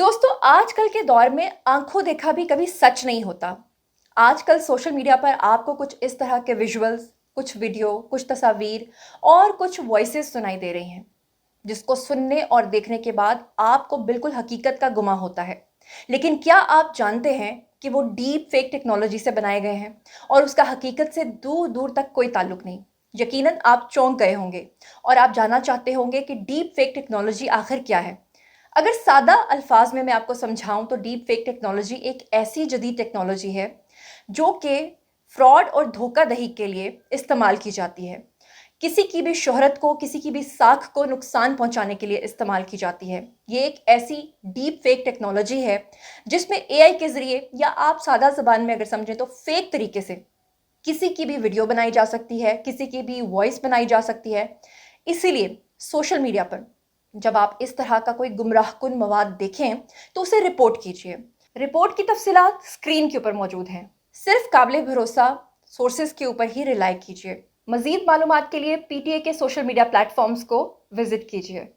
दोस्तों, आजकल के दौर में आंखों देखा भी कभी सच नहीं होता। आजकल सोशल मीडिया पर आपको कुछ इस तरह के विजुअल्स, कुछ वीडियो, कुछ तस्वीर और कुछ वॉइसेस सुनाई दे रही हैं, जिसको सुनने और देखने के बाद आपको बिल्कुल हकीकत का गुमा होता है। लेकिन क्या आप जानते हैं कि वो डीप फेक टेक्नोलॉजी से बनाए गए हैं और उसका हकीकत से दूर दूर तक कोई ताल्लुक नहीं। यकीनन आप चौंक गए होंगे और आप जानना चाहते होंगे कि डीप फेक टेक्नोलॉजी आखिर क्या है। अगर सादा अल्फाज में मैं आपको समझाऊं तो डीप फेक टेक्नोलॉजी एक ऐसी जदीद टेक्नोलॉजी है जो कि फ्रॉड और धोखाधड़ी के लिए इस्तेमाल की जाती है। किसी की भी शोहरत को, किसी की भी साख को नुकसान पहुंचाने के लिए इस्तेमाल की जाती है। ये एक ऐसी डीप फेक टेक्नोलॉजी है जिसमें एआई के ज़रिए, या आप सादा ज़बान में अगर समझें तो फेक तरीके से, किसी की भी वीडियो बनाई जा सकती है, किसी की भी वॉइस बनाई जा सकती है। इसीलिए सोशल मीडिया पर जब आप इस तरह का कोई गुमराहकुन मवाद देखें तो उसे रिपोर्ट कीजिए। रिपोर्ट की तफसीलात स्क्रीन के ऊपर मौजूद हैं। सिर्फ काबिल भरोसा सोर्सेज के ऊपर ही रिलाई कीजिए। मज़ीद मालूमात के लिए पीटीए के सोशल मीडिया प्लेटफॉर्म्स को विजिट कीजिए।